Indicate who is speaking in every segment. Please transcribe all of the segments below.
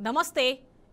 Speaker 1: నమస్తే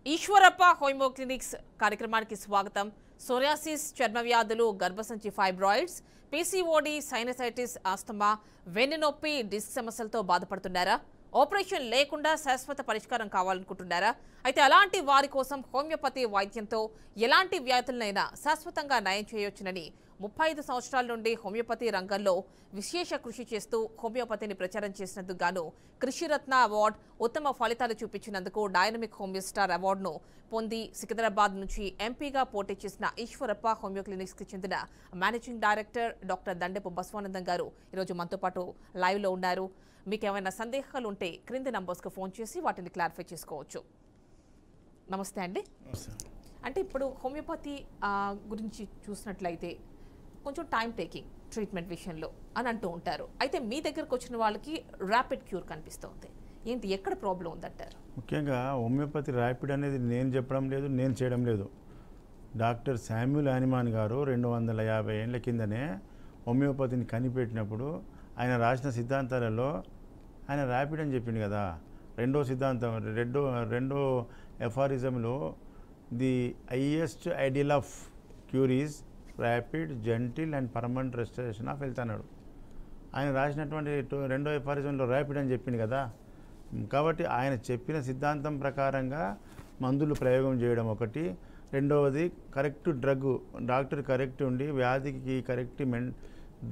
Speaker 1: Eeshwarappa homeo clinics కార్యక్రమానికి స్వాగతం. సోరియాసిస్, చర్మ వ్యాధులు, గర్భసంచి ఫైబ్రాయిడ్స్, పీసీఓడి, సైనసైటిస్, ఆస్తమా, వెన్నునొప్పి, డిస్క్ సమస్యలతో బాధపడుతున్నారా? ఆపరేషన్ లేకుండా శాశ్వత పరిష్కారం కావాలనుకుంటున్నారా? అయితే అలాంటి వారి కోసం హోమియోపతి వైద్యంతో ఎలాంటి వ్యాధులనైనా శాశ్వతంగా నయం చేయొచ్చునని 35 సంవత్సరాల నుండి హోమియోపతి రంగంలో విశేష కృషి చేస్తూ హోమియోపతిని ప్రచారం చేసినందుకు గాను కృషిరత్న అవార్డు, ఉత్తమ ఫలితాలు చూపించినందుకు డైనమిక్ హోమియో స్టార్ అవార్డును పొంది సికింద్రాబాద్ నుంచి ఎంపీగా పోటీ చేసిన ఈశ్వరప్ప హోమియో క్లినిక్స్కి చెందిన managing director doctor Dandepu Basavanandam గారు ఈరోజు మనతో పాటు లైవ్లో ఉన్నారు. మీకు ఏమైనా సందేహాలు ఉంటే క్రింది నంబర్స్కి ఫోన్ చేసి వాటిని క్లారిఫై చేసుకోవచ్చు. నమస్తే అండి. అంటే ఇప్పుడు హోమియోపతి గురించి చూసినట్లయితే కొంచెం టైం టేకింగ్ ట్రీట్మెంట్ విషయంలో అని అంటూ ఉంటారు. అయితే మీ దగ్గరకు వచ్చిన వాళ్ళకి ర్యాపిడ్ క్యూర్ కనిపిస్తుంది. ఏంటి, ఎక్కడ ప్రాబ్లం ఉందంటారు?
Speaker 2: ముఖ్యంగా హోమియోపతి ర్యాపిడ్ అనేది నేను చెప్పడం లేదు, నేను చేయడం లేదు. డాక్టర్ శామ్యూల్ యానిమాన్ గారు 250 ఏళ్ల కిందనే హోమియోపతిని కనిపెట్టినప్పుడు ఆయన రాసిన సిద్ధాంతాలలో ఆయన ర్యాపిడ్ అని చెప్పింది కదా. రెండో సిద్ధాంతం, రెండో ఎఫారిజంలో the highest ideal of cure is rapid, gentle and permanent restoration of health అన్నాడు. ఆయన రాసినటువంటి రెండో ఎఫారిజంలో ర్యాపిడ్ అని చెప్పింది కదా. కాబట్టి ఆయన చెప్పిన సిద్ధాంతం ప్రకారంగా మందులు ప్రయోగం చేయడం ఒకటి, రెండవది కరెక్ట్ డ్రగ్, డాక్టర్ కరెక్ట్ ఉండి వ్యాధికి కరెక్ట్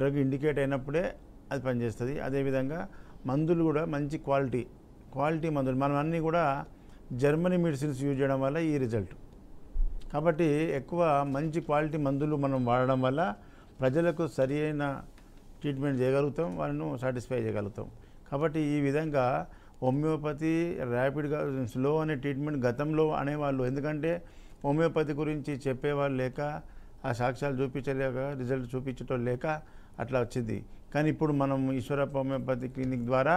Speaker 2: డ్రగ్ ఇండికేట్ అయినప్పుడే అది పనిచేస్తుంది. అదేవిధంగా మందులు కూడా మంచి క్వాలిటీ మందులు, మనం అన్నీ కూడా జర్మనీ మెడిసిన్స్ యూజ్ చేయడం వల్ల ఈ రిజల్ట్. కాబట్టి ఎక్కువ మంచి క్వాలిటీ మందులు మనం వాడడం వల్ల ప్రజలకు సరి అయిన ట్రీట్మెంట్ చేయగలుగుతాం, వాళ్ళను సాటిస్ఫై చేయగలుగుతాం. కాబట్టి ఈ విధంగా హోమియోపతి ర్యాపిడ్గా స్లో అనే ట్రీట్మెంట్ గతంలో అనేవాళ్ళు, ఎందుకంటే హోమియోపతి గురించి చెప్పేవాళ్ళు లేక, ఆ సాక్ష్యాలు చూపించలేక, రిజల్ట్ చూపించటం లేక అట్లా వచ్చింది. కానీ ఇప్పుడు మనం ఈశ్వరప్ప హోమియోపతి క్లినిక్ ద్వారా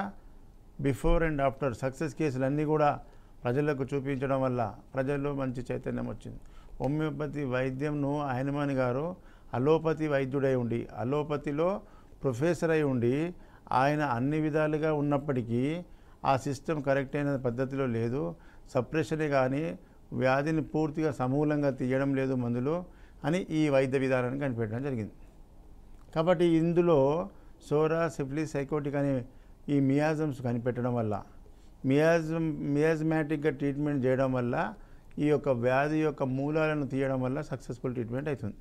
Speaker 2: బిఫోర్ అండ్ ఆఫ్టర్ సక్సెస్ కేసులు అన్నీ కూడా ప్రజలకు చూపించడం వల్ల ప్రజల్లో మంచి చైతన్యం వచ్చింది. హోమియోపతి వైద్యంను యానిమాన్ గారు అలోపతి వైద్యుడై ఉండి, అలోపతిలో ప్రొఫెసర్ అయి ఉండి, ఆయన అన్ని విధాలుగా ఉన్నప్పటికీ ఆ సిస్టమ్ కరెక్ట్ అయిన పద్ధతిలో లేదు. సప్రెషనే కానీ వ్యాధిని పూర్తిగా సమూలంగా తీయడం లేదు మందులు అని ఈ వైద్య విధానాన్ని కనిపెట్టడం జరిగింది. కాబట్టి ఇందులో సోరా, సిఫిలిస్, సైకోటిక్ అనే ఈ మియాజమ్స్ కనిపెట్టడం వల్ల, మియాజ్మాటిక్గా ట్రీట్మెంట్ చేయడం వల్ల ఈ యొక్క వ్యాధి యొక్క మూలాలను తీయడం వల్ల సక్సెస్ఫుల్ ట్రీట్మెంట్ అవుతుంది.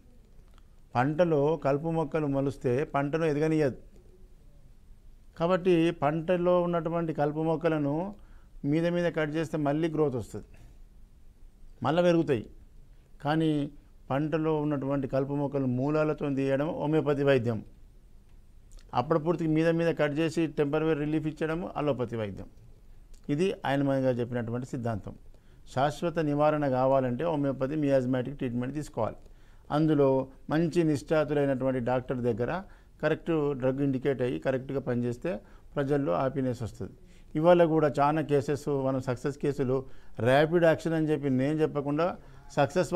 Speaker 2: పంటలో కలుపు మొక్కలు మొలిస్తే పంటను ఎదగనియదు. కాబట్టి పంటలో ఉన్నటువంటి కలుపు మొక్కలను మీద కట్ చేస్తే మళ్ళీ గ్రోత్ వస్తుంది, మళ్ళీ పెరుగుతాయి. కానీ పంటలో ఉన్నటువంటి కలుపు మొక్కలు మూలాలతో తీయడం హోమియోపతి వైద్యం. అప్పుడు పూర్తికి మీద కట్ చేసి టెంపరరీ రిలీఫ్ ఇచ్చడం అలోపతి వైద్యం. ఇది యానిమాన్ గారు చెప్పినటువంటి సిద్ధాంతం. శాశ్వత నివారణ కావాలంటే హోమియోపతి మియాజ్మాటిక్ ట్రీట్మెంట్ తీసుకోవాలి. అందులో మంచి నిష్ఠాతులైనటువంటి డాక్టర్ దగ్గర కరెక్ట్ డ్రగ్ ఇండికేట్ అయ్యి కరెక్ట్గా పనిచేస్తే ప్రజల్లో హ్యాపీనెస్ వస్తుంది. ఇవాళ కూడా చాలా కేసెస్, మనం సక్సెస్ కేసులు ర్యాపిడ్ యాక్షన్ అని చెప్పి నేను చెప్పకుండా సక్సెస్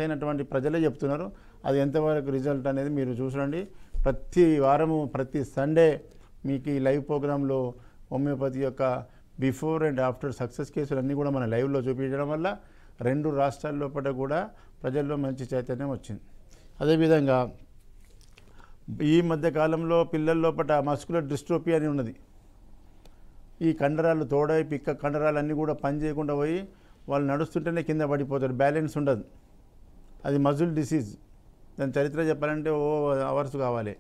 Speaker 2: అయినటువంటి ప్రజలే చెప్తున్నారు. అది ఎంతవరకు రిజల్ట్ అనేది మీరు చూడండి. ప్రతి వారము, ప్రతి సండే మీకు ఈ లైవ్ ప్రోగ్రాంలో హోమియోపతి యొక్క బిఫోర్ అండ్ ఆఫ్టర్ సక్సెస్ కేసులు అన్నీ కూడా మన లైవ్లో చూపించడం వల్ల 2 రాష్ట్రాల లోపల కూడా ప్రజల్లో మంచి చైతన్యం వచ్చింది. అదేవిధంగా ఈ మధ్యకాలంలో పిల్లల లోపల మస్కులర్ డిస్ట్రోఫీ అని ఉన్నది. ఈ కండరాలు తోడై పిక్క కండరాలు అన్నీ కూడా పని చేయకుండా పోయి వాళ్ళు నడుస్తుంటేనే కింద పడిపోతారు, బ్యాలెన్స్ ఉండదు. అది మజిల్ డిసీజ్. దాని చరిత్ర చెప్పాలంటే అవర్స్ కావాలి,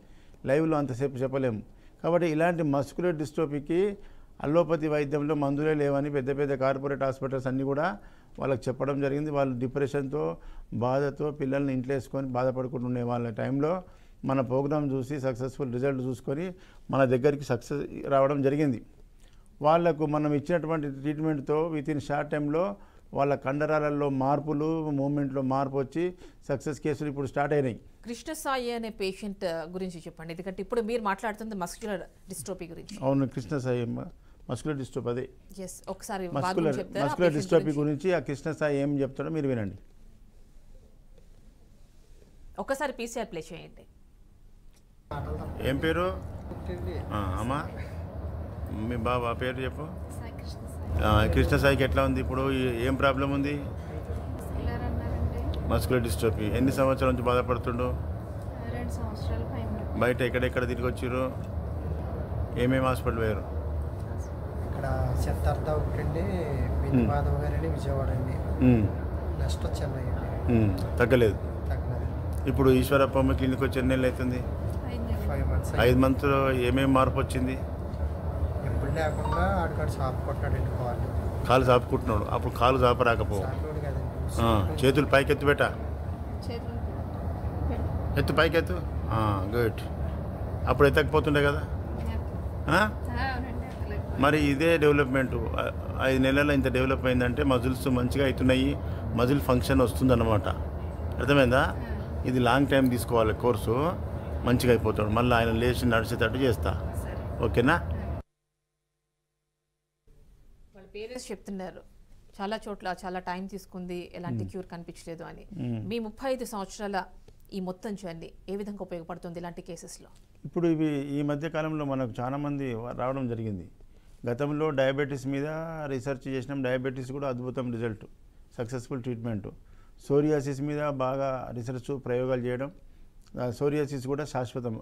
Speaker 2: లైవ్లో అంతసేపు చెప్పలేము. కాబట్టి ఇలాంటి మస్కులర్ డిస్ట్రోఫీకి అలోపతి వైద్యంలో మందులే లేవని పెద్ద కార్పొరేట్ హాస్పిటల్స్ అన్నీ కూడా వాళ్ళకి చెప్పడం జరిగింది. వాళ్ళు డిప్రెషన్తో, బాధతో పిల్లల్ని ఇంట్లో వేసుకొని బాధపడుకుంటుండే వాళ్ళ టైంలో మన ప్రోగ్రాం చూసి సక్సెస్ఫుల్ రిజల్ట్ చూసుకొని మన దగ్గరికి సక్సెస్ రావడం జరిగింది. వాళ్లకు మనం ఇచ్చినటువంటి ట్రీట్మెంట్తో వితిన్ షార్ట్ టైంలో వాళ్ళ కండరాలలో మార్పులు, మూమెంట్లో మార్పు వచ్చి సక్సెస్ కేసులు ఇప్పుడు స్టార్ట్ అయినాయి.
Speaker 1: కృష్ణ సాయి అనే పేషెంట్ గురించి చెప్పండి, ఎందుకంటే ఇప్పుడు మీరు మాట్లాడుతుంది మస్క్యులర్ డిస్ట్రోఫీ గురించి.
Speaker 2: అవును, కృష్ణ సాయి మస్కులర్ డిస్ట్రోఫీ, అదే
Speaker 1: ఒకసారి
Speaker 2: మస్కులర్ డిస్ట్రోఫీ గురించి ఆ కృష్ణ సాయి ఏం చెప్తాడో మీరు వినండి.
Speaker 1: ఒకసారి పీసీఆర్ ప్లే చేయండి.
Speaker 2: ఏం పేరు అమ్మా? మీ బాబా పేరు చెప్పు. కృష్ణ సాయికి ఎట్లా ఉంది ఇప్పుడు? ఏం ప్రాబ్లం ఉంది? Muscular dystrophy. ఎన్ని సంవత్సరాల నుంచి బాధపడుతుండు?
Speaker 3: 2 సంవత్సరాల పైన.
Speaker 2: బయట ఎక్కడెక్కడ తిరిగి వచ్చారు? ఏమేమి హాస్పిటల్ పోయారు?
Speaker 4: ఇక్కడ సిద్ధార్థ ఒకటండి, బిందు మాధవ్ గారండి విజయవాడ అండి, నెక్స్ట్ చెన్నై అండి.
Speaker 2: తగ్గలేదు.
Speaker 4: తగ్గలేదు.
Speaker 2: ఇప్పుడు ఈశ్వరప్పమ్మ క్లినిక్ వచ్చి ఎన్ని నెలలు అవుతుంది?
Speaker 4: 5 మంత్స్.
Speaker 2: 5 మంత్లో ఏమేమి మార్పు వచ్చింది?
Speaker 4: ఎప్పుడు లేకుండా ఆడికాడు సాపు కొట్టాడండి
Speaker 2: కాలు చాపుకుంటున్నాడు. అప్పుడు కాలు చాపరాకపో.
Speaker 4: సాపుడు కదండి.
Speaker 2: చేతులు పైకి ఎత్తు బెట.
Speaker 3: చేతులు
Speaker 2: ఎత్తు పైకి ఎత్తు. గుడ్. అప్పుడు ఎత్తకపోతుండే కదా. మరి ఇదే డెవలప్మెంట్ 5 నెలల్లో ఇంత డెవలప్ అయిందంటే మజిల్స్ మంచిగా అవుతున్నాయి, మజిల్ ఫంక్షన్ వస్తుందన్నమాట. అర్థమైందా? ఇది లాంగ్ టైం తీసుకోవాలి కోర్సు. మంచిగా అయిపోతాడు. మళ్ళీ ఆయన లేచి నడిచేటట్టు చేస్తా. ఓకేనా?
Speaker 1: వాళ్ళ పేరెంట్స్ చెప్తున్నారు చాలా చోట్ల చాలా టైం తీసుకుంది, ఎలాంటి క్యూర్ కనిపించలేదు అని. మీ 35 సంవత్సరాల ఈ మొత్తం జర్నీ ఏ విధంగా ఉపయోగపడుతుంది ఇలాంటి కేసెస్లో?
Speaker 2: ఇప్పుడు ఇవి ఈ మధ్య కాలంలో మనకు చాలామంది రావడం జరిగింది. గతంలో డయాబెటీస్ మీద రీసెర్చ్ చేసినాం. డయాబెటీస్ కూడా అద్భుతం రిజల్ట్, సక్సెస్ఫుల్ ట్రీట్మెంట్. సోరియాసిస్ మీద బాగా రీసెర్చ్ ప్రయోగాలు చేయడం. సోరియాసిస్ కూడా శాశ్వతం.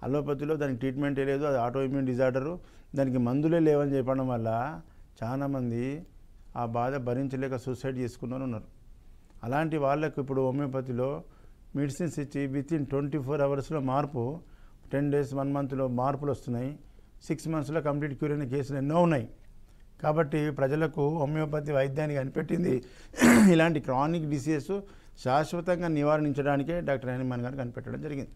Speaker 2: అలోపతిలో దానికి ట్రీట్మెంటే లేదు, అది ఆటోఇమ్యూన్ డిజార్డరు, దానికి మందులే లేవని చెప్పడం వల్ల చాలామంది ఆ బాధ భరించలేక సూసైడ్ చేసుకున్నారు ఉన్నారు. అలాంటి వాళ్ళకు ఇప్పుడు హోమియోపతిలో మెడిసిన్స్ ఇచ్చి వితిన్ 24 అవర్స్లో మార్పు, 10 days 1 monthలో మార్పులు వస్తున్నాయి. 6 monthsలో కంప్లీట్ క్యూర్ అయిన కేసులు ఎన్నో ఉన్నాయి. కాబట్టి ప్రజలకు హోమియోపతి వైద్యాన్ని కనిపెట్టింది ఇలాంటి క్రానిక్ డిసీజెస్ శాశ్వతంగా నివారించడానికే డాక్టర్ హనుమాన్ గారు కనిపెట్టడం జరిగింది.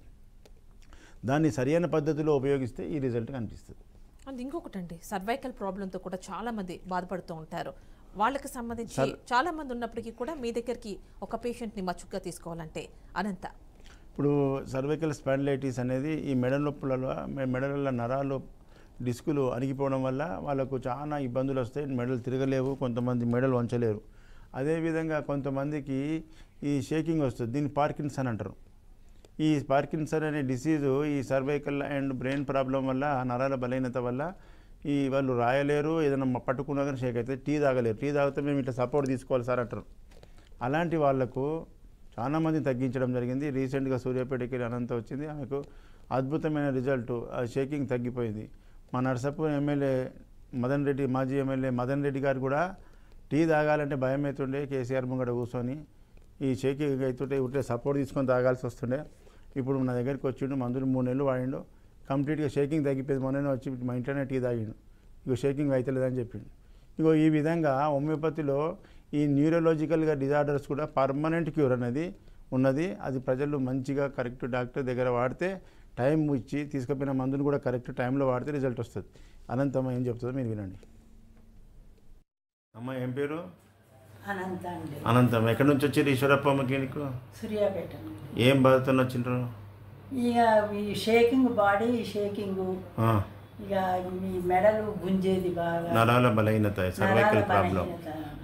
Speaker 2: దాన్ని సరైన పద్ధతిలో ఉపయోగిస్తే ఈ రిజల్ట్ కనిపిస్తుంది.
Speaker 1: అండ్ ఇంకొకటండి, సర్వైకల్ ప్రాబ్లంతో కూడా చాలామంది బాధపడుతూ ఉంటారు. వాళ్ళకి సంబంధించి చాలామంది ఉన్నప్పటికీ కూడా మీ దగ్గరికి ఒక పేషెంట్ని మచ్చుగా తీసుకోవాలంటే అనంత
Speaker 2: ఇప్పుడు సర్వైకల్ స్పాండిలైటిస్ అనేది ఈ మెడ నొప్పులలో, మెడల నరాలు డిస్కులు అణిగిపోవడం వల్ల వాళ్ళకు చాలా ఇబ్బందులు వస్తాయి. మెడలు తిరగలేవు, కొంతమంది మెడలు వంచలేరు. అదేవిధంగా కొంతమందికి ఈ షేకింగ్ వస్తుంది, దీన్ని పార్కిన్సన్ అంటారు. ఈ పార్కిన్సన్ అనే డిసీజు ఈ సర్వైకల్ అండ్ బ్రెయిన్ ప్రాబ్లం వల్ల, నరాల బలహీనత వల్ల ఈ వాళ్ళు రాయలేరు, ఏదైనా పట్టుకున్నా కానీ షేక్ అవుతుంది. టీ తాగలేరు. టీ తాగితే మేము ఇట్లా సపోర్ట్ తీసుకోవాలి సార్ అంటారు. అలాంటి వాళ్లకు చాలామంది తగ్గించడం జరిగింది. రీసెంట్గా సూర్యాపేటకి అనంత వచ్చింది, ఆమెకు అద్భుతమైన రిజల్ట్, ఆ షేకింగ్ తగ్గిపోయింది. మా నర్సాపూర్ ఎమ్మెల్యే మదన్ రెడ్డి, మాజీ ఎమ్మెల్యే మదన్ రెడ్డి గారు కూడా టీ తాగాలంటే భయం అవుతుండే. కేసీఆర్ ముంగట కూర్చొని ఈ షేకింగ్ అవుతుంటే ఉంటే సపోర్ట్ తీసుకొని తాగాల్సి వస్తుండే. ఇప్పుడు నా దగ్గరికి వచ్చిండు, మందులు 3 నెలలు వాడిండు, కంప్లీట్గా షేకింగ్ తగ్గిపోయింది. మొన్ననే వచ్చి మా ఇంట్లోనే టీ తాగిండు, ఇగో షేకింగ్ అవుతలేదని చెప్పిండు. ఇగో ఈ విధంగా హోమియోపతిలో ఈ న్యూరలాజికల్గా డిజార్డర్స్ కూడా పర్మనెంట్ క్యూర్ అనేది ఉన్నది. అది ప్రజలు మంచిగా కరెక్ట్ డాక్టర్ దగ్గర వాడితే, టైం ఇచ్చి తీసుకుపోయిన మందును కూడా కరెక్ట్ టైంలో వాడితే రిజల్ట్ వస్తుంది. అనంతమ్మ ఏం చెప్తుందో మీరు వినండి. అమ్మ ఏం పేరు?
Speaker 5: అనంత అండి.
Speaker 2: అనంతం. ఎక్కడి నుంచి వచ్చారు ఈశ్వరప్పమ్మ క్లినిక్?
Speaker 5: సూర్యాపేట.
Speaker 2: ఏం బాధతో వచ్చిండ్రు?
Speaker 5: ఇక ఈ షేకింగ్, బాడీ షేకింగ్, ఇక ఈ మెడలు గుంజేది బాగా,
Speaker 2: నరాల బలహీనత, సర్వైకల్ ప్రాబ్లం.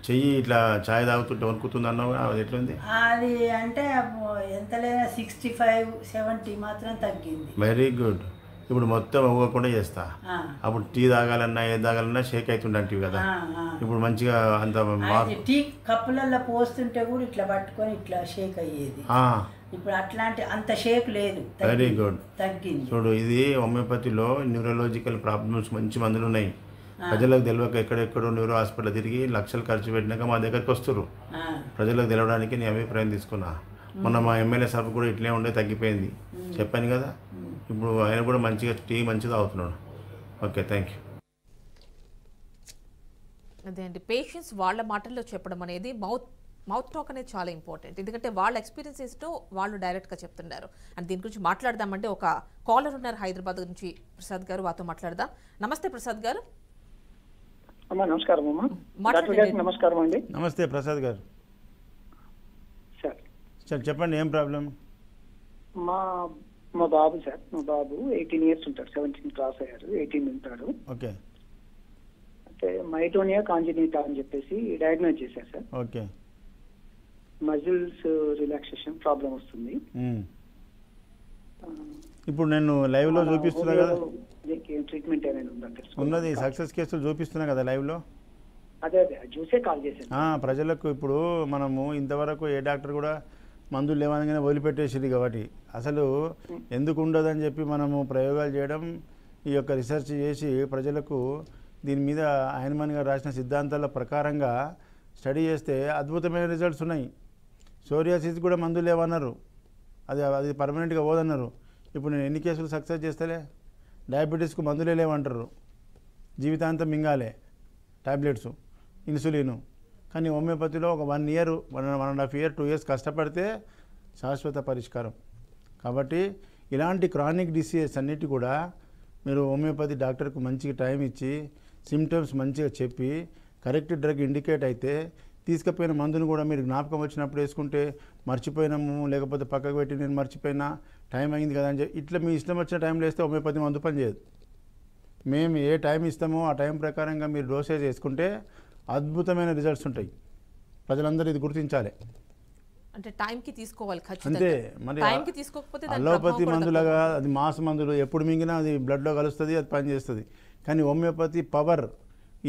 Speaker 2: చెయ్యి ఇట్లా ఛాయ్ తాగుతుంటే వణుకుతుంది అన్నావు, అది ఎట్లుంది?
Speaker 5: అది అంటే ఎంతలేనా 65-70 మాత్రం తగ్గింది.
Speaker 2: Very good. ఇప్పుడు మొత్తం అవ్వకుండా చేస్తా. అప్పుడు టీ తాగాలన్నా ఏ తాగాలన్నా షేక్ అవుతుండంటివి కదా, ఇప్పుడు మంచిగా అంత
Speaker 5: టీ కప్పులలో పోస్తుంటే కూడా ఇట్లా పట్టుకొని ఇట్లా షేక్ అయ్యేది. ఇప్పుడు అట్లాంటి అంత షేక్ లేదు.
Speaker 2: Very good.
Speaker 5: తగ్గింది.
Speaker 2: చూడు, ఇది హోమియోపతిలో న్యూరలాజికల్ ప్రాబ్లమ్స్ మంచి మందులు ఉన్నాయి. ప్రజలకు తెలియక ఎక్కడెక్కడో న్యూరో హాస్పిటల్ తిరిగి లక్షలు ఖర్చు పెట్టినాక మా దగ్గరికి వస్తారు. ప్రజలకు తెలవడానికి నీ అభిప్రాయం తీసుకున్నా. మొన్న మా ఎమ్మెల్యే సభ కూడా ఇట్లే ఉండే, తగ్గిపోయింది చెప్పాను కదా. ఇప్పుడు ఆయన కూడా మంచిగా టీ మంచిగా అవుతున్నాడు. Okay, thank you.
Speaker 1: అదే అండి, పేషెంట్స్ వాళ్ళ మాటల్లో చెప్పడం అనేది మౌత్ టాక్ అనేది చాలా ఇంపార్టెంట్. ఎందుకంటే వాళ్ళ ఎక్స్పీరియన్సెస్తో వాళ్ళు డైరెక్ట్గా చెప్తున్నారు. అండ్ దీని గురించి మాట్లాడదామంటే ఒక కాలర్ ఉన్నారు హైదరాబాద్ నుంచి, ప్రసాద్ గారు, వారితో మాట్లాడదాం. నమస్తే ప్రసాద్ గారు.
Speaker 6: నమస్కారం అమ్మా. నమస్కారం అండి.
Speaker 2: నమస్తే ప్రసాద్ గారు.
Speaker 6: సార్
Speaker 2: చెప్పండి, ఏం ప్రాబ్లం?
Speaker 6: మా బాబు సార్, మా బాబు 18 years ఉంటాడు. 17 క్రాస్ అయ్యారు, 18 ఉంటాడు.
Speaker 2: ఓకే.
Speaker 6: అంటే మైటోనియా కాంజినిటా అని చెప్పేసి డయాగ్నోజ్ చేశారు sir.
Speaker 2: Okay.
Speaker 6: Muscles relaxation problem వస్తుంది.
Speaker 2: ఇప్పుడు నేను లైవ్ లో చూపిస్తున్నా కదా,
Speaker 6: ట్రీట్మెంట్ ఏమైనా ఉందా?
Speaker 2: ఉన్నది, సక్సెస్ కేసులు చూపిస్తున్నా కదా లైవ్ లో.
Speaker 6: అదే అదే చూసే కాల్ చేశాను.
Speaker 2: ప్రజలకు ఇప్పుడు మనము ఇంతవరకు ఏ డాక్టర్ కూడా మందులు లేవనగానే వదిలిపెట్టేసిరు కాబట్టి అసలు ఎందుకు ఉండదని చెప్పి మనము ప్రయోగాలు చేయడం ఈ యొక్క రీసెర్చ్ చేసి ప్రజలకు దీని మీద ఆయనమన్ గారు రాసిన సిద్ధాంతాల ప్రకారంగా స్టడీ చేస్తే అద్భుతమైన రిజల్ట్స్ ఉన్నాయి. సోరియాసిస్ కూడా మందులు లేవన్నారు, అది పర్మనెంట్గా పోదన్నారు. ఇప్పుడు నేను ఎన్ని కేసులు సక్సెస్ చేస్తలే. డయాబెటీస్కు మందులే లేవంటారు, జీవితాంతం మింగాలే టాబ్లెట్స్, ఇన్సులిన్. కానీ హోమియోపతిలో ఒక 1 year 1.5 year 2 years కష్టపడితే శాశ్వత పరిష్కారం. కాబట్టి ఇలాంటి క్రానిక్ డిసీజెస్ అన్నిటి కూడా మీరు హోమియోపతి డాక్టర్కు మంచిగా టైం ఇచ్చి సిమ్టమ్స్ మంచిగా చెప్పి కరెక్ట్ డ్రగ్ ఇండికేట్ అయితే తీసుకుపోయిన మందును కూడా మీరు జ్ఞాపకం వచ్చినప్పుడు వేసుకుంటే మర్చిపోయినాము, లేకపోతే పక్కకు పెట్టి నేను మర్చిపోయినా టైం అయింది కదా అని చెప్పి ఇట్లా మీ ఇష్టం వచ్చిన టైంలో వేస్తే హోమియోపతి మందు పని చేయదు. మేము ఏ టైం ఇస్తామో ఆ టైం ప్రకారంగా మీరు డోసేజ్ వేసుకుంటే అద్భుతమైన రిజల్ట్స్ ఉంటాయి. ప్రజలందరూ ఇది గుర్తించాలి.
Speaker 1: అంటే టైంకి తీసుకోవాలి
Speaker 2: అంతే.
Speaker 1: ఖచ్చితంగా.
Speaker 2: మరి
Speaker 1: టైంకి తీసుకోకపోతే దాని
Speaker 2: అలోపతి
Speaker 1: ప్రభావం కూడా
Speaker 2: మందులాగా అది మాస్ మందులు ఎప్పుడు మింగినా అది బ్లడ్లో కలుస్తుంది, అది పనిచేస్తుంది. కానీ హోమియోపతి పవర్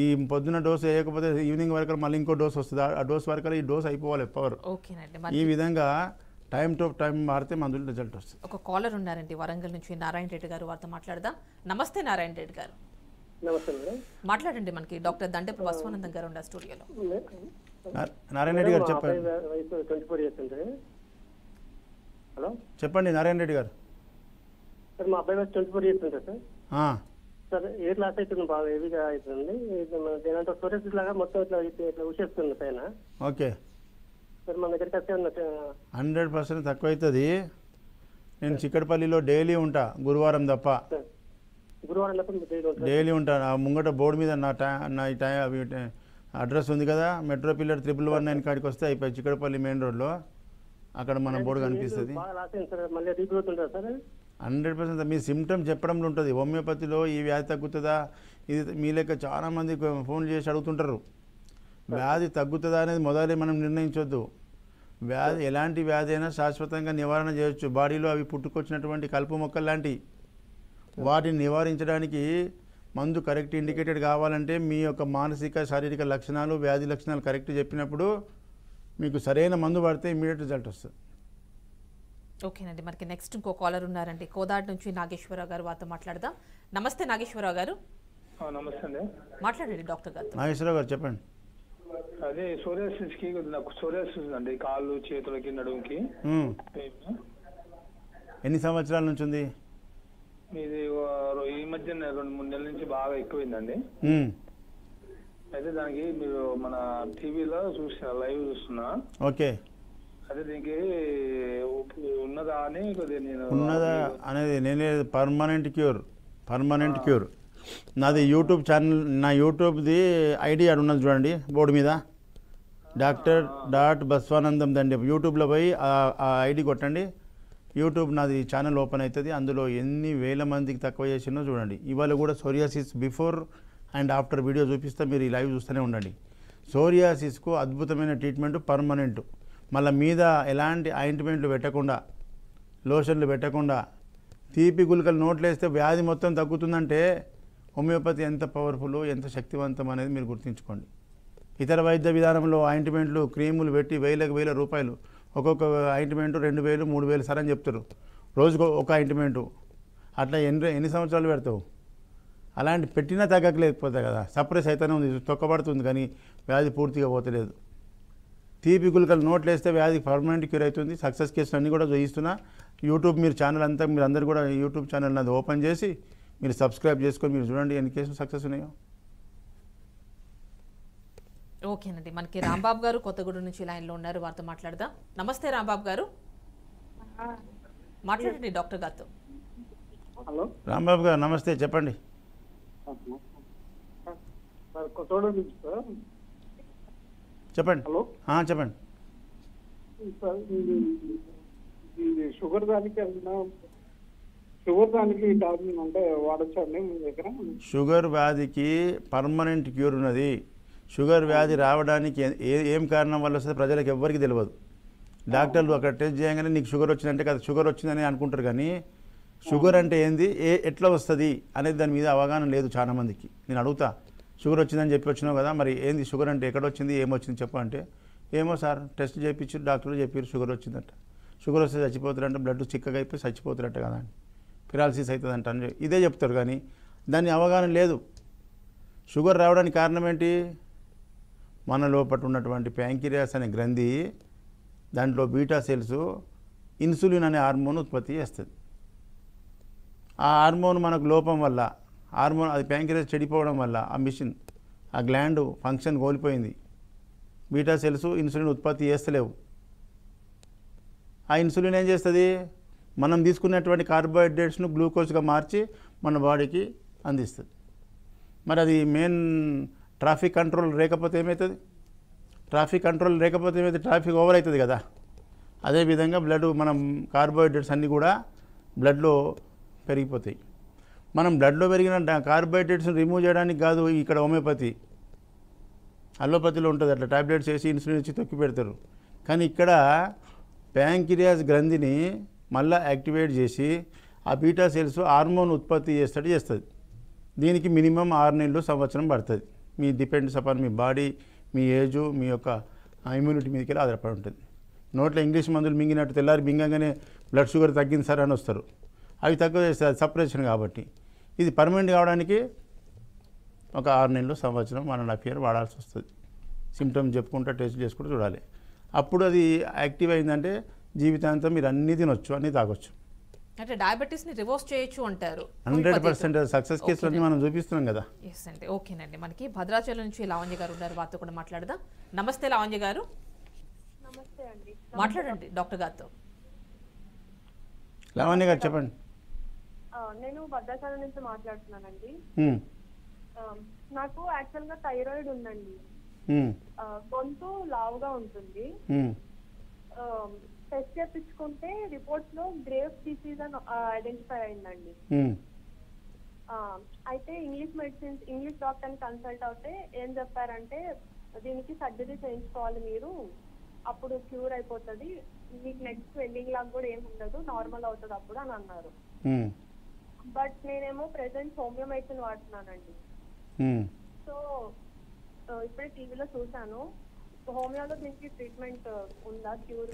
Speaker 2: ఈ పొద్దున డోస్ వేయకపోతే ఈవినింగ్ వరకు మళ్ళీ ఇంకో డోస్ వస్తుంది. ఆ డోస్ వరకు ఈ డోస్ అయిపోవాలి పవర్.
Speaker 1: ఓకేనండి.
Speaker 2: ఈ విధంగా టైం టు టైం మారితే మందులు రిజల్ట్ వస్తుంది.
Speaker 1: ఒక కాలర్ ఉన్నారండి వరంగల్ నుంచి, నారాయణ రెడ్డి గారు, వారితో మాట్లాడదాం. నమస్తే నారాయణ రెడ్డి గారు.
Speaker 7: నమస్తే మేడం.
Speaker 1: మాట్లాడండి. మనకి డాక్టర్ దండెపు బసవానందం గారు ఉన్నారు స్టూడియోలో.
Speaker 2: నారాయణ రెడ్డి గారు చెప్పండి.
Speaker 7: వయసు 24 years అండి. హలో
Speaker 2: చెప్పండి నారాయణ రెడ్డి గారు.
Speaker 7: సార్ మా అబ్బాయి వయసు 24 years ఉంటుంది సార్. సార్ ఎయిర్ లాస్ అవుతుంది, బాగా హెవీగా అవుతుంది. దేనంటే సోరియాసిస్ లాగా మొత్తం ఇట్లా ఊసేస్తుంది పైన.
Speaker 2: ఓకే
Speaker 7: సార్ మన దగ్గరికి వస్తే
Speaker 2: 100% తక్కువ అవుతుంది. నేను చిక్కడపల్లిలో డైలీ ఉంటా, గురువారం తప్ప.
Speaker 7: గురువారం
Speaker 2: డైలీ ఉంటాను. ఆ ముంగట బోర్డు మీద నా అడ్రస్ ఉంది కదా, మెట్రో పిల్లర్ 1119 కాడికి వస్తే అయిపోయి చిక్కడపల్లి మెయిన్ రోడ్లో అక్కడ మన బోర్డు కనిపిస్తుంది. 100% మీ సిమ్టమ్ చెప్పడంలో ఉంటుంది. హోమియోపతిలో ఈ వ్యాధి తగ్గుతుందా, ఇది మీ లెక్క చాలామంది ఫోన్ చేసి అడుగుతుంటారు. వ్యాధి తగ్గుతుందా అనేది మొదలే మనం నిర్ణయించవద్దు. వ్యాధి ఎలాంటి వ్యాధి అయినా శాశ్వతంగా నివారణ చేయొచ్చు. బాడీలో అవి పుట్టుకొచ్చినటువంటి కలుపు మొక్కలు లాంటివి, వాటిని నివారించడానికి మందు కరెక్ట్ ఇండికేటెడ్ కావాలంటే మీ యొక్క మానసిక శారీరక లక్షణాలు వ్యాధి లక్షణాలు కరెక్ట్ చెప్పినప్పుడు మీకు సరైన మందు పడితే ఇమ్మీడియట్ రిజల్ట్ వస్తుంది.
Speaker 1: ఓకేనండి. మనకి నెక్స్ట్ ఇంకో కాలర్ ఉన్నారండి, కోదాడ్ నుంచి నాగేశ్వరరావు గారు, వారితో మాట్లాడదాం. నమస్తే నాగేశ్వరరావు గారు.
Speaker 8: నమస్తే అండి.
Speaker 1: మాట్లాడండి డాక్టర్ గారు.
Speaker 2: నాగేశ్వరరావు గారు చెప్పండి.
Speaker 8: అదే సోరియాసిస్కి నాకు సోరియాసిస్ అండి, కాళ్ళు చేతులకి నడుముకి.
Speaker 2: ఎన్ని సంవత్సరాల నుంచి ఉంది?
Speaker 8: ఇది ఈ మధ్య 2-3 నెలల నుంచి బాగా ఎక్కువైందండి. అయితే దానికి మీరు మన టీవీలో చూసిన లైవ్ చూస్తున్నా.
Speaker 2: ఓకే.
Speaker 8: అదే దీనికి ఉన్నదా అని నేను
Speaker 2: ఉన్నదా అనేది నేనే పర్మనెంట్ క్యూర్. నాది యూట్యూబ్ ఛానల్, నా యూట్యూబ్ది ఐడి ఆడ ఉన్నది చూడండి బోర్డు మీద, డాక్టర్ బసవానందం దండి. యూట్యూబ్లో పోయి ఆ ఐడి కొట్టండి, యూట్యూబ్ నాది ఛానల్ ఓపెన్ అవుతుంది. అందులో ఎన్ని వేల మందికి తక్కువ చేసినో చూడండి. ఇవాళ కూడా psoriasis before and after video చూపిస్తే మీరు ఈ లైవ్ చూస్తూనే ఉండండి. సోరియాసిస్కు అద్భుతమైన ట్రీట్మెంట్, పర్మనెంట్. మళ్ళీ మీద ఎలాంటి ఆయింట్మెంట్లు పెట్టకుండా, లోషన్లు పెట్టకుండా, తీపి గుళికలు నోట్లు వేస్తే వ్యాధి మొత్తం తగ్గుతుందంటే హోమియోపతి ఎంత పవర్ఫుల్, ఎంత శక్తివంతం అనేది మీరు గుర్తుంచుకోండి. ఇతర వైద్య విధానంలో ఆయింట్మెంట్లు క్రీములు పెట్టి వేల రూపాయలు, ఒక్కొక్క ఆయింట్మెంటు 2000 3000 సరే అని చెప్తారు. రోజుకు ఒక ఆయింట్మెంటు, అట్లా ఎన్ని సంవత్సరాలు పెడతావు? అలాంటి పెట్టినా తగ్గలేకపోతే కదా, సప్రెస్ అయితేనే ఉంది, తొక్కబడుతుంది కానీ వ్యాధి పూర్తిగా పోతలేదు. తీపి గుళికలు నోట్లు వేస్తే వ్యాధి పర్మనెంట్ క్యూర్ అవుతుంది. సక్సెస్ కేసులు అన్నీ కూడా చూపిస్తున్నా. యూట్యూబ్ మీరు ఛానల్ అంతా మీరు అందరు కూడా యూట్యూబ్ ఛానల్ నాది ఓపెన్ చేసి మీరు సబ్స్క్రైబ్ చేసుకొని మీరు చూడండి ఎన్ని కేసులు సక్సెస్ ఉన్నాయో.
Speaker 1: ఓకేనండి. మనకి రాంబాబు గారు కొత్తగూడెం నుంచి లైన్లో ఉన్నారు, వారితో మాట్లాడదాం. నమస్తే రాంబాబు గారు, మాట్లాడండి డాక్టర్ గారితో.
Speaker 7: హలో
Speaker 2: రాంబాబు గారు నమస్తే, చెప్పండి. చెప్పండి.
Speaker 7: హలో
Speaker 2: చెప్పండి.
Speaker 7: షుగర్ దానికి టాబ్లెట్ అంటే వాడచ్చండి మీ దగ్గర?
Speaker 2: షుగర్ వ్యాధికి పర్మనెంట్ క్యూర్ ఉన్నది. షుగర్ వ్యాధి రావడానికి ఏం కారణం వల్ల వస్తుంది ప్రజలకు ఎవ్వరికి తెలియదు. డాక్టర్లు అక్కడ టెస్ట్ చేయగానే నీకు షుగర్ వచ్చిందంటే కదా షుగర్ వచ్చిందని అనుకుంటారు, కానీ షుగర్ అంటే ఏంది, ఎట్లా వస్తుంది అనేది దాని మీద అవగాహన లేదు చాలామందికి. నేను అడుగుతా, షుగర్ వచ్చిందని చెప్పి వచ్చినావు కదా, మరి ఏంది షుగర్ అంటే ఎక్కడ వచ్చింది, ఏమొచ్చింది చెప్పు అంటే, ఏమో సార్ టెస్ట్ చేయించారు, డాక్టర్లు చెప్పారు షుగర్ వచ్చిందంట. షుగర్ వస్తే చచ్చిపోతారంట, బ్లడ్ చిక్కగా అయిపోయి చచ్చిపోతారంట కదా అని, పిరాలసిస్ అవుతుందంట అని ఇదే చెప్తారు. కానీ దాని అవగాహన లేదు. షుగర్ రావడానికి కారణం ఏంటి? మన లోపల ఉన్నటువంటి ప్యాంక్రియాస్ అనే గ్రంథి, దాంట్లో బీటా సెల్స్ ఇన్సులిన్ అనే హార్మోన్ ఉత్పత్తి చేస్తుంది. ఆ హార్మోన్ మనకు లోపం వల్ల, హార్మోన్ అది ప్యాంక్రియాస్ చెడిపోవడం వల్ల ఆ మిషన్, ఆ గ్లాండ్ ఫంక్షన్ కోల్పోయింది. బీటా సెల్స్ ఇన్సులిన్ ఉత్పత్తి చేస్తలేవు. ఆ ఇన్సులిన్ ఏం చేస్తుంది? మనం తీసుకున్నటువంటి కార్బోహైడ్రేట్స్ను గ్లూకోజ్గా మార్చి మన బాడీకి అందిస్తుంది. మరి అది మెయిన్ ట్రాఫిక్ కంట్రోల్ లేకపోతే ఏమవుతుంది? ట్రాఫిక్ కంట్రోల్ లేకపోతే ఏమైతే? ట్రాఫిక్ ఓవర్ అవుతుంది కదా. అదేవిధంగా బ్లడ్, మనం కార్బోహైడ్రేట్స్ అన్నీ కూడా బ్లడ్లో పెరిగిపోతాయి. మనం బ్లడ్లో పెరిగిన కార్బోహైడ్రేట్స్ని రిమూవ్ చేయడానికి కాదు ఇక్కడ హోమియోపతి, అలోపతిలో ఉంటుంది. అట్లా టాబ్లెట్స్ వేసి ఇన్సులిన్ ఇచ్చి తొక్కి పెడతారు. కానీ ఇక్కడ ప్యాంక్రియాస్ గ్రంథిని మళ్ళీ యాక్టివేట్ చేసి ఆ బీటా సెల్స్ హార్మోన్ ఉత్పత్తి చేస్తుంది. దీనికి మినిమం 6 నెలలు, సంవత్సరం పడుతుంది. మీ డిపెండ్స్ అపాన్ మీ బాడీ, మీ ఏజు, మీ యొక్క ఇమ్యూనిటీ మీదకి వెళ్ళి ఆధారపడి ఉంటుంది. నోట్లో ఇంగ్లీష్ మందులు మింగినట్టు తెల్లారి మింగంగానే బ్లడ్ షుగర్ తగ్గింది సార్ అని వస్తారు. అవి తక్కువ చేస్తుంది, సపరేషన్ కాబట్టి. ఇది పర్మనెంట్ కావడానికి ఒక 6 నెలలు, సంవత్సరం, 1.5 years వాడాల్సి వస్తుంది. సిమ్టమ్స్ చెప్పుకుంటూ టెస్ట్ చేసుకుంటూ చూడాలి. అప్పుడు అది యాక్టివ్ అయిందంటే జీవితాంతం మీరు అన్నీ తినొచ్చు, అన్నీ తాగొచ్చు.
Speaker 1: అంటే డయాబెటీస్ని రివర్స్ చేయొచ్చు అంటారు.
Speaker 2: 100% సక్సెస్ కేసులన్నీ మనం చూపిస్తున్నాం కదా.
Speaker 1: ఎస్ అండి. ఓకేనండి. మనకి భద్రాచలం నుంచి లావణ్య గారు ఉన్నారు, వారితో కూడా మాట్లాడదాం. నమస్తే లావణ్య గారు.
Speaker 3: నమస్తే అండి.
Speaker 1: మాట్లాడండి డాక్టర్ గారితో.
Speaker 2: లావణ్య గారు చెప్పండి.
Speaker 3: నేను భద్రాచలం నుంచి మాట్లాడుతున్నానండి. నాకు యాక్చువల్ గా థైరాయిడ్ ఉందండి. గొంతు లావుగా ఉంటుంది. టెస్ట్ చేయించుకుంటే రిపోర్ట్స్ లో గ్రేవ్స్ డిసీజ్ అని ఐడెంటిఫై అయిందండి. అయితే ఇంగ్లీష్ డాక్టర్ ని కన్సల్ట్ అవుతే ఏం చెప్పారంటే, దీనికి సర్జరీ చేయించుకోవాలి మీరు, అప్పుడు క్యూర్ అయిపోతుంది, మీకు నెక్స్ట్ స్వెల్లింగ్ లాగా కూడా ఏమి ఉండదు, నార్మల్ అవుతుంది అప్పుడు అని అన్నారు. బట్ నేనేమో ప్రెసెంట్ హోమియో మెడిసిన్ వాడుతున్నానండి. సో ఇప్పుడే టీవీలో చూసాను, హోమియోలో దీనికి ట్రీట్మెంట్ ఉందా, క్యూర్?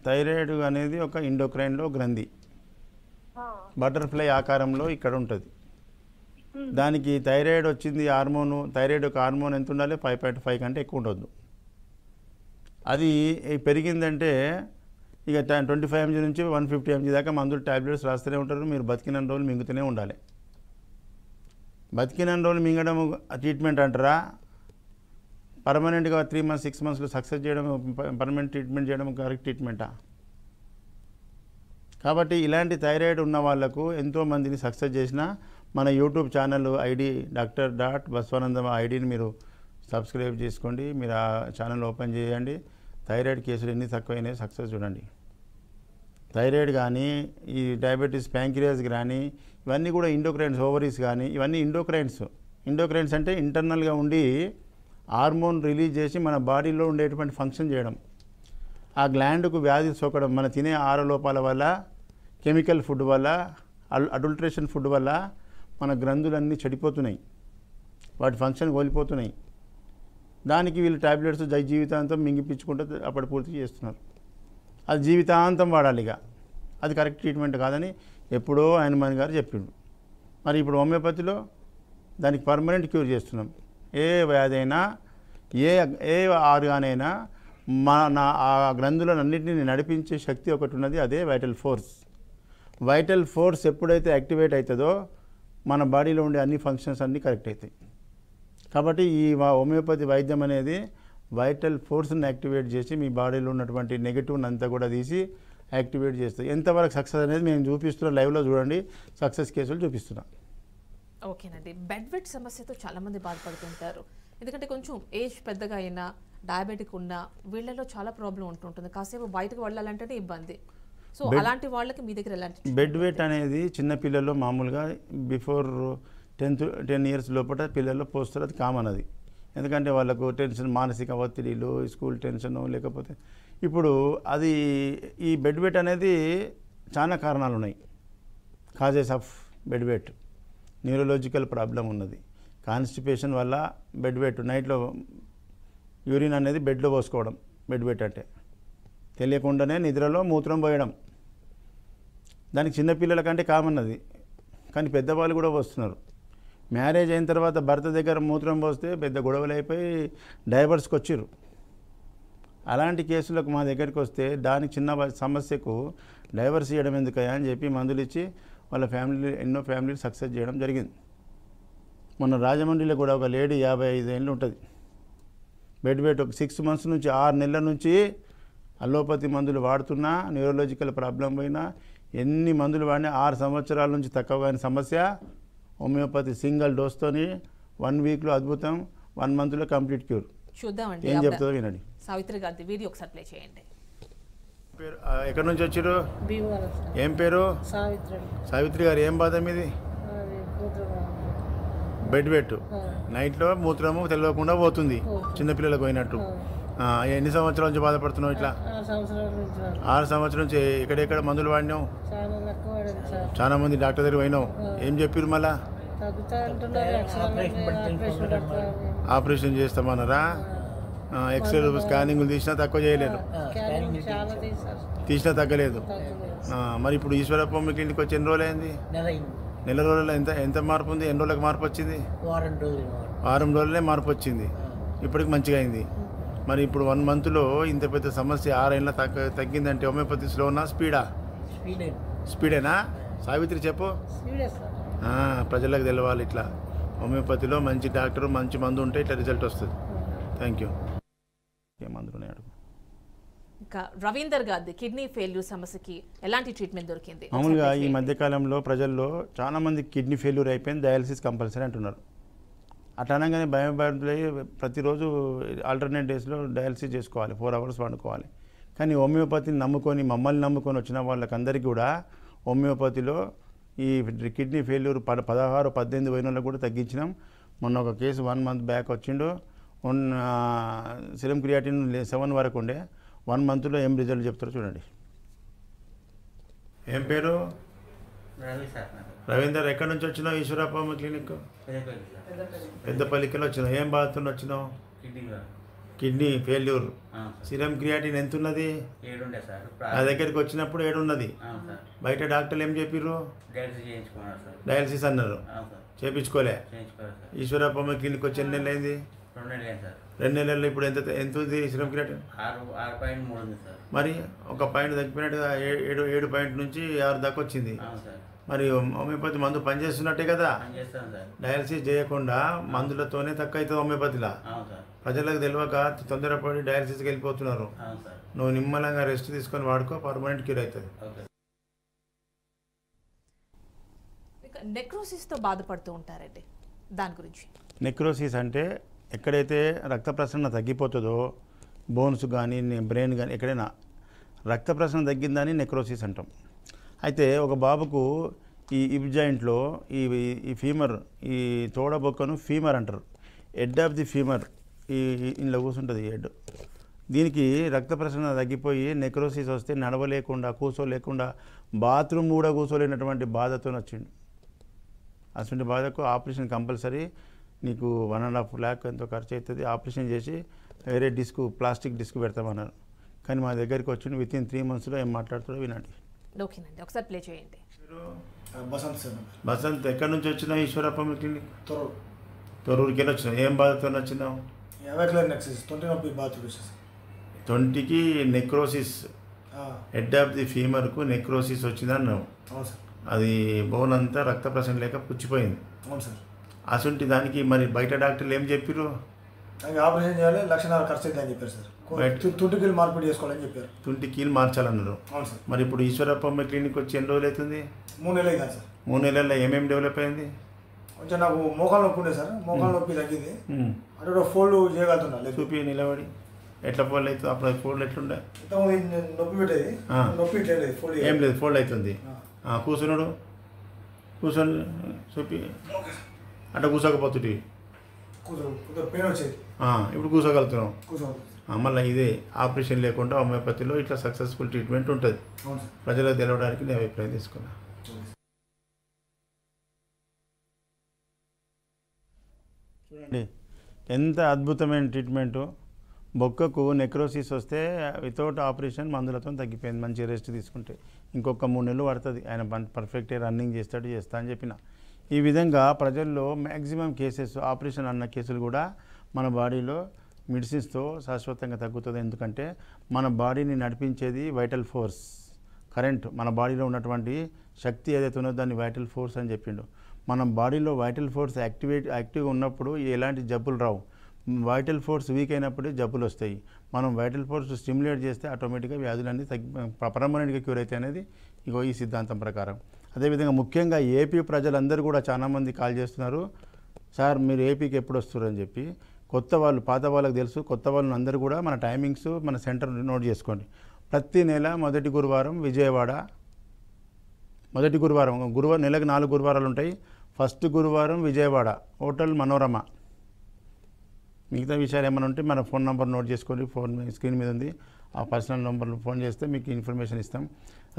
Speaker 2: థైరాయిడ్ అనేది ఒక ఎండోక్రైన్లో గ్రంథి, బటర్ఫ్లై ఆకారంలో ఇక్కడ ఉంటుంది. దానికి థైరాయిడ్ వచ్చింది హార్మోను, థైరాయిడ్ యొక్క హార్మోన్ ఎంత ఉండాలి? 5.5 కంటే ఎక్కువ ఉండొద్దు. అది పెరిగిందంటే ఇక 25 mg నుంచి 150 mg దాకా మందులు ట్యాబ్లెట్స్ రాస్తూనే ఉంటారు. మీరు బతికిన రోజులు మింగుతూనే ఉండాలి. బతికిన రోజులు మింగడం ట్రీట్మెంట్ అంటారా? పర్మనెంట్గా 3 months 6 monthsలో సక్సెస్ చేయడం, పర్మనెంట్ ట్రీట్మెంట్ చేయడం కరెక్ట్ ట్రీట్మెంటా? కాబట్టి ఇలాంటి థైరాయిడ్ ఉన్న వాళ్లకు ఎంతోమందిని సక్సెస్ చేసిన మన యూట్యూబ్ ఛానల్ ఐడి డాక్టర్.బసవానందం ఐడిని మీరు సబ్స్క్రైబ్ చేసుకోండి. మీరు ఆ ఛానల్ ఓపెన్ చేయండి. థైరాయిడ్ కేసులు ఎన్ని తక్కువైనాయి సక్సెస్ చూడండి. థైరాయిడ్ కానీ, ఈ డయాబెటీస్, ప్యాంక్రియాస్ కానీ, ఇవన్నీ కూడా ఇండోక్రైన్స్, ఓవరీస్ కానీ, ఇవన్నీ ఇండోక్రైన్స్ అంటే ఇంటర్నల్గా ఉండి హార్మోన్ రిలీజ్ చేసి మన బాడీలో ఉండేటువంటి ఫంక్షన్ చేయడం. ఆ గ్లాండ్కు వ్యాధి సోకడం మన తినే ఆహార లోపాల వల్ల, కెమికల్ ఫుడ్ వల్ల, అడల్ట్రేషన్ ఫుడ్ వల్ల మన గ్రంథులన్నీ చెడిపోతున్నాయి, వాటి ఫంక్షన్ కోల్పోతున్నాయి. దానికి వీళ్ళు ట్యాబ్లెట్స్ జీవితాంతం మింగిపించుకుంటూ అప్పుడు పూర్తి చేస్తున్నారు. అది జీవితాంతం వాడాలి. ఇక అది కరెక్ట్ ట్రీట్మెంట్ కాదని ఎప్పుడో హనుమాన్ గారు చెప్పిండు. మరి ఇప్పుడు హోమియోపతిలో దానికి పర్మనెంట్ క్యూర్ చేస్తున్నాం. ఏ వ్యాధి అయినా, ఏ ఆర్గాన్ అయినా ఆ గ్రంథులన్నింటినీ నడిపించే శక్తి ఒకటి ఉన్నది, అదే వైటల్ ఫోర్స్. వైటల్ ఫోర్స్ ఎప్పుడైతే యాక్టివేట్ అవుతుందో మన బాడీలో ఉండే అన్ని ఫంక్షన్స్ అన్నీ కరెక్ట్ అవుతాయి. కాబట్టి ఈ హోమియోపతి వైద్యం అనేది వైటల్ ఫోర్స్ని యాక్టివేట్ చేసి మీ బాడీలో ఉన్నటువంటి నెగిటివ్ని అంతా కూడా తీసి యాక్టివేట్ చేస్తుంది. ఎంతవరకు సక్సెస్ అనేది మేము చూపిస్తున్నాం, లైవ్లో చూడండి, సక్సెస్ కేసులు చూపిస్తున్నాం.
Speaker 1: ఓకేనండి. బెడ్ వెట్ సమస్యతో చాలామంది బాధపడుతుంటారు. ఎందుకంటే కొంచెం ఏజ్ పెద్దగా అయినా, డయాబెటిక్ ఉన్నా వీళ్ళలో చాలా ప్రాబ్లం ఉంటుంటుంది. కాసేపు బయటకు వెళ్ళాలంటేనే ఇబ్బంది. సో అలాంటి వాళ్ళకి మీ దగ్గర ఎలాంటి?
Speaker 2: బెడ్ వెట్ అనేది చిన్నపిల్లల్లో మామూలుగా బిఫోర్ 10 years లోపల పిల్లల్లో పోస్తారు. అది కామన్. అది ఎందుకంటే వాళ్ళకు టెన్షన్, మానసిక ఒత్తిడిలు, స్కూల్ టెన్షన్, లేకపోతే ఇప్పుడు అది ఈ బెడ్ వెట్ అనేది చాలా కారణాలు ఉన్నాయి. Causes of bed wet, neurological problem ఉన్నది, కాన్స్టిపేషన్ వల్ల బెడ్ వెట్, నైట్లో యూరిన్ అనేది బెడ్లో పోసుకోవడం, బెడ్ వెట్ అంటే తెలియకుండానే నిద్రలో మూత్రం పోయడం. దానికి చిన్నపిల్లల కంటే కామన్ అది, కానీ పెద్దవాళ్ళు కూడా పోస్తున్నారు. మ్యారేజ్ అయిన తర్వాత భర్త దగ్గర మూత్రం పోస్తే పెద్ద గొడవలు అయిపోయి డైవర్స్కి వచ్చారు. అలాంటి కేసులకు మా దగ్గరికి వస్తే దానికి చిన్న సమస్యకు డైవర్స్ చేయడం ఎందుకయ్యా అని చెప్పి మందులు ఇచ్చి వాళ్ళ ఎన్నో ఫ్యామిలీలు సక్సెస్ చేయడం జరిగింది. మొన్న రాజమండ్రిలో కూడా ఒక లేడీ 55 ఏళ్ళు ఉంటుంది, బెడ్ వెయిట్ ఒక 6 months నుంచి 6 నెలల నుంచి అలోపతి మందులు వాడుతున్నా, న్యూరలాజికల్ ప్రాబ్లం పోయినా, ఎన్ని మందులు వాడినా 6 సంవత్సరాల నుంచి తక్కువ కాని సమస్య హోమియోపతి సింగిల్ డోస్తోని 1 weekలో అద్భుతం, 1 monthలో కంప్లీట్ క్యూర్.
Speaker 1: చూద్దామండి
Speaker 2: ఏం చెప్తుందో వినండి.
Speaker 1: సావిత్రి గారి వీడియో ఒకసారి ప్లే చేయండి.
Speaker 2: పేరు ఎక్కడి నుంచి వచ్చారు? ఏం పేరు? సావిత్రి గారు. ఏం బాధ మీది? బెడ్ వెట్, నైట్లో మూత్రము తెలియకుండా పోతుంది, చిన్నపిల్లలకు పోయినట్టు. ఎన్ని సంవత్సరాల నుంచి బాధపడుతున్నావు ఇట్లా? 6 సంవత్సరాల నుంచి. ఎక్కడెక్కడ మందులు వాడినావు? చాలా మంది డాక్టర్ దగ్గర పోయినావు. ఏం చెప్పారు మళ్ళా? ఆపరేషన్ చేస్తామన్నారా? ఎక్స్రే స్కానింగ్లు తీసినా తక్కువ చేయలేదు, తీసినా తగ్గలేదు. మరి ఇప్పుడు ఈశ్వరప్ప క్లినిక్ వచ్చి ఎన్ని రోజులు అయింది? నెల రోజుల్లో ఎంత మార్పు ఉంది? ఎన్ని రోజులకు మార్పు వచ్చింది? వారం రోజులనే మార్పు వచ్చింది, ఇప్పటికి మంచిగా అయింది. మరి ఇప్పుడు 1 monthలో ఇంత పెద్ద సమస్య 6 ఏళ్ళ తగ్గిందంటే హోమియోపతి స్లోనా స్పీడా? స్పీడేనా? సావిత్రి చెప్పు. ప్రజలకు తెలవాలి ఇట్లా హోమియోపతిలో మంచి డాక్టర్, మంచి మందు ఉంటే ఇట్లా రిజల్ట్ వస్తుంది. Thank you.
Speaker 1: ఇంకా రవీందర్ గారి కిడ్నీ ఫెయిల్యూర్ సమస్యకి ఎలాంటి ట్రీట్మెంట్ దొరికింది?
Speaker 2: మామూలుగా ఈ మధ్యకాలంలో ప్రజల్లో చాలా మంది కిడ్నీ ఫెయిల్యూర్ అయిపోయింది, డయాలసిస్ కంపల్సరీ అంటున్నారు. అట్లా అనగానే భయపడి ప్రతిరోజు ఆల్టర్నేట్ డేస్లో డయాలసిస్ చేసుకోవాలి, 4 hours వండుకోవాలి. కానీ హోమియోపతిని నమ్ముకొని, మమ్మల్ని నమ్ముకొని వచ్చిన వాళ్ళకందరికీ కూడా హోమియోపతిలో ఈ కిడ్నీ ఫెయిల్యూర్ 16-18 పోయిన వాళ్ళకు కూడా తగ్గించినాం. మొన్న ఒక కేసు 1 month బ్యాక్ వచ్చిండు, సిరం క్రియాటిన్ 7 వరకు ఉండే, 1 monthలో ఏం రిజల్ట్ చెప్తారో చూడండి. ఏం పేరు? రవీందర్. ఎక్కడి నుంచి వచ్చినావు? ఈశ్వరప్ప క్లినిక్ పెద్దపల్లికి వచ్చినావు. ఏం బాధతో వచ్చినావు? Kidney failure. సిరం క్రియాటిన్ ఎంత ఉన్నది?
Speaker 9: 7 ఉండే సార్.
Speaker 2: నా దగ్గరికి వచ్చినప్పుడు 7 ఉన్నది. బయట డాక్టర్లు ఏం చెప్పారు? డయాలసిస్ అన్నారు, చేయించుకోలే. ఈశ్వరప్ప క్లినిక్ వచ్చి ఎన్ని నెలలు అయింది? 2 నెలల్లో ఇప్పుడు ఎంత ఉంది సిరం క్రియాటిన్?
Speaker 9: 6.3 సార్.
Speaker 2: మరి ఒక పాయింట్ తగ్గిపోయినట్టుగా 7 పాయింట్ నుంచి 6 దాకా వచ్చింది. మరి హోమియోపతి మందు పనిచేస్తున్నట్టే కదా. డయాలసిస్ చేయకుండా మందులతోనే తక్కువ అవుతుంది హోమియోపతిలా. ప్రజలకు తెలియక తొందరపడి డయాలసిస్కి వెళ్ళిపోతున్నారు. నువ్వు నిమ్మలంగా రెస్ట్ తీసుకొని వాడుకో, పర్మనెంట్ క్యూర్ అవుతుంది.
Speaker 1: నెక్రోసిస్తో బాధపడుతూ ఉంటారండి, దాని గురించి?
Speaker 2: నెక్రోసిస్ అంటే ఎక్కడైతే రక్త ప్రసరణ తగ్గిపోతుందో, బోన్స్ కానీ బ్రెయిన్ కానీ ఎక్కడైనా రక్త ప్రసరణ తగ్గిందని నెక్రోసిస్ అంటాం. అయితే ఒక బాబుకు ఈ హిప్ జాయింట్లో ఈ ఫీమర్, ఈ తోడబొక్కను ఫీమర్ అంటారు, హెడ్ ఆఫ్ ది ఫీమర్, ఇంట్లో కూర్చుంటుంది హెడ్. దీనికి రక్త ప్రసరణ తగ్గిపోయి నెక్రోసిస్ వస్తే నడవలేకుండా, కూర్చోలేకుండా, బాత్రూమ్ కూడా కూర్చోలేనటువంటి బాధతో వచ్చిండు. అటువంటి బాధకు ఆపరేషన్ కంపల్సరీ. నీకు 1.5 lakh ఎంతో ఖర్చు అవుతుంది. ఆపరేషన్ చేసి వేరే ప్లాస్టిక్ డిస్క్ పెడతామన్నారు. కానీ మా దగ్గరికి వచ్చి వితిన్ 3 monthsలో ఏం మాట్లాడుతాడో వినండి.
Speaker 1: ఓకేనండి, ఒకసారి ప్లే చేయండి.
Speaker 2: బసంత్. ఎక్కడి నుంచి వచ్చినావు? ఈశ్వరప్ప క్లినిక్ తొర్రూరుకి వెళ్ళి వచ్చినావు. ఏం బాధతో వచ్చినావు? 20కి నెక్రోసిస్, హెడ్ ఆఫ్ ది ఫీమర్కు నెక్రోసిస్ వచ్చింది అన్నావు. అది బోన్ అంతా రక్త ప్రసరణ లేక పుచ్చిపోయింది. అసంటి దానికి మరి బయట డాక్టర్లు ఏం చెప్పారు?
Speaker 10: ఆపరేషన్ చేయాలి, 1.5 lakh ఖర్చు అవుతుంది అని చెప్పారు సార్. తుంటికీలు మార్పిడి చేసుకోవాలని చెప్పారు.
Speaker 2: తుంటికీలు మార్చాలన్నారు.
Speaker 10: అవును సార్.
Speaker 2: మరి ఇప్పుడు ఈశ్వరప్ప క్లినిక్ వచ్చి ఎన్ని రోజులు అవుతుంది?
Speaker 10: 3 నెలలు అయింది సార్.
Speaker 2: 3 నెలల్లో ఏమేమి డెవలప్ అయింది?
Speaker 10: కొంచెం నాకు మోకాలు నొప్పి ఉండే సార్, మోకాలు నొప్పి తగ్గింది. అంటే ఫోల్డ్ చేయగలుగుతున్నా.
Speaker 2: చూపి నిలబడి ఎట్లా ఫోల్డ్ అవుతుంది? అప్పుడు ఫోల్డ్ ఎట్లుండే?
Speaker 10: నొప్పి పెట్టేది, నొప్పి ఇట్లేదు, ఫోల్డ్
Speaker 2: ఏం లేదు, ఫోల్డ్ అవుతుంది. కూర్చున్నాడు, కూర్చొని చూపి అంటే కూర్చోకపోతుంది,
Speaker 10: పెయిన్ వచ్చేది.
Speaker 2: ఇప్పుడు కూర్చోగలుగుతున్నాం. మళ్ళీ ఇదే ఆపరేషన్ లేకుండా హోమియోపతిలో ఇట్లా సక్సెస్ఫుల్ ట్రీట్మెంట్ ఉంటుంది. ప్రజలకు తెలవడానికి నేను అభిప్రాయం తీసుకున్నాను. ఎంత అద్భుతమైన ట్రీట్మెంటు. బొక్కకు నెక్రోసిస్ వస్తే వితౌట్ ఆపరేషన్ మందులతో తగ్గిపోయింది. మంచి రెస్ట్ తీసుకుంటే ఇంకొక 3 నెలలు పడుతుంది. ఆయన పర్ఫెక్ట్గా రన్నింగ్ చేస్తా అని చెప్పిన. ఈ విధంగా ప్రజల్లో మ్యాక్సిమం కేసెస్ ఆపరేషన్ అన్న కేసులు కూడా మన బాడీలో మెడిసిన్స్తో శాశ్వతంగా తగ్గుతుంది. ఎందుకంటే మన బాడీని నడిపించేది వైటల్ ఫోర్స్, కరెంట్. మన బాడీలో ఉన్నటువంటి శక్తి ఏదైతే ఉన్నదో దాన్ని వైటల్ ఫోర్స్ అని చెప్పిండు. మన బాడీలో వైటల్ ఫోర్స్ యాక్టివ్గా ఉన్నప్పుడు ఎలాంటి జబ్బులు రావు. వైటల్ ఫోర్స్ వీక్ అయినప్పుడే జబ్బులు వస్తాయి. మనం వైటల్ ఫోర్స్ స్టిమ్యులేట్ చేస్తే ఆటోమేటిక్గా వ్యాధులన్నీ పర్మనెంట్గా క్యూర్ అవుతాయి అనేది ఈ సిద్ధాంతం ప్రకారం. అదేవిధంగా ముఖ్యంగా ఏపీ ప్రజలందరూ కూడా చాలామంది కాల్ చేస్తున్నారు, సార్ మీరు ఏపీకి ఎప్పుడు వస్తారు అని చెప్పి. కొత్త వాళ్ళు పాత వాళ్ళకి తెలుసు, కొత్త వాళ్ళని అందరూ కూడా మన టైమింగ్స్ మన సెంటర్ నోట్ చేసుకోండి. ప్రతి నెల మొదటి గురువారం విజయవాడ, మొదటి గురువారం నెలకు 4 గురువారాలు ఉంటాయి. ఫస్ట్ గురువారం విజయవాడ హోటల్ మనోరమ. మిగతా విషయాలు ఏమైనా ఉంటే మన ఫోన్ నెంబర్ నోట్ చేసుకోండి, ఫోన్ స్క్రీన్ మీద ఉంది, ఆ పర్సనల్ నెంబర్లో ఫోన్ చేస్తే మీకు ఇన్ఫర్మేషన్ ఇస్తాం.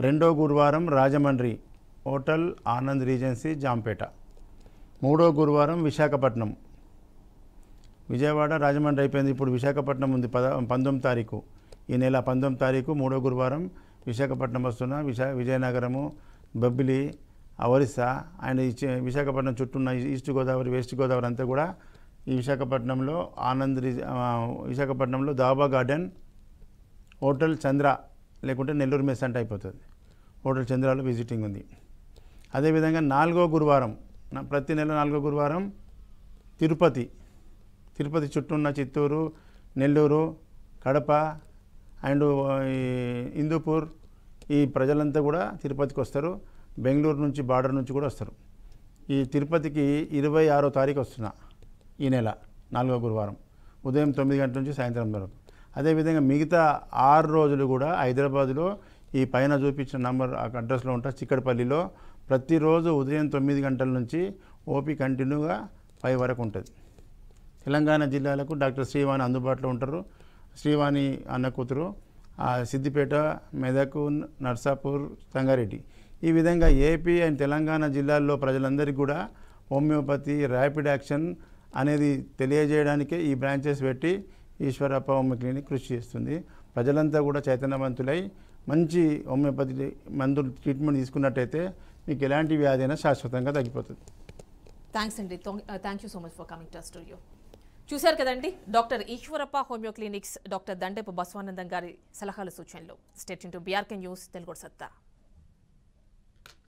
Speaker 2: రెండో గురువారం రాజమండ్రి హోటల్ ఆనంద్ రీజెన్సీ జాంపేట. మూడో గురువారం విశాఖపట్నం. విజయవాడ రాజమండ్రి అయిపోయింది, ఇప్పుడు విశాఖపట్నం ఉంది 19 తారీఖు. ఈ నెల 19 తారీఖు మూడో గురువారం విశాఖపట్నం వస్తున్న. విజయనగరము, బొబ్బిలి, ఒరిస్సా అండ్ విశాఖపట్నం చుట్టూ ఉన్న ఈస్ట్ గోదావరి, వెస్ట్ గోదావరి అంతా కూడా ఈ విశాఖపట్నంలో విశాఖపట్నంలో దాబా గార్డెన్ హోటల్ చంద్ర లేకుంటే నెల్లూరు మెస్ అంటే అయిపోతుంది. హోటల్ చంద్రాలో విజిటింగ్ ఉంది. అదేవిధంగా 4వ గురువారం, ప్రతి నెల 4వ గురువారం తిరుపతి చుట్టూ ఉన్న చిత్తూరు, నెల్లూరు, కడప అండ్ హిందూపూర్ ఈ ప్రజలంతా కూడా తిరుపతికి వస్తారు. బెంగళూరు నుంచి బార్డర్ నుంచి కూడా వస్తారు. ఈ తిరుపతికి 26వ తారీఖు వస్తున్నా ఈ నెల 4వ గురువారం ఉదయం 9 గంటల నుంచి సాయంత్రం వరకు. అదేవిధంగా మిగతా 6 రోజులు కూడా హైదరాబాదులో ఈ పైన చూపించిన నంబర్ అడ్రస్లో ఉంటా చిక్కడపల్లిలో ప్రతిరోజు ఉదయం 9 గంటల నుంచి ఓపీ కంటిన్యూగా 5 వరకు ఉంటుంది. తెలంగాణ జిల్లాలకు డాక్టర్ శ్రీవాణి అందుబాటులో ఉంటారు. శ్రీవాణి అన్న కూతురు సిద్దిపేట, మెదక్, నర్సాపూర్, సంగారెడ్డి. ఈ విధంగా ఏపీ అండ్ తెలంగాణ జిల్లాల్లో ప్రజలందరికీ కూడా హోమియోపతి ర్యాపిడ్ యాక్షన్ అనేది తెలియజేయడానికే ఈ బ్రాంచెస్ పెట్టి ఈశ్వరప్ప హోమియో క్లినిక్ కృషి చేస్తుంది. ప్రజలంతా కూడా చైతన్యవంతులై మంచి హోమియోపతి మందులు ట్రీట్మెంట్ తీసుకున్నట్టయితే మీకు ఎలాంటి వ్యాధి అయినా శాశ్వతంగా తగ్గిపోతుంది.
Speaker 1: థ్యాంక్స్ అండి, thank you so much for coming to studio. చూశారు కదండి doctor Eeshwarappa homeo clinics doctor Dandepu Basavanandam గారి సలహాలు సూచనలు. State into BRK news Telugu సత్తా.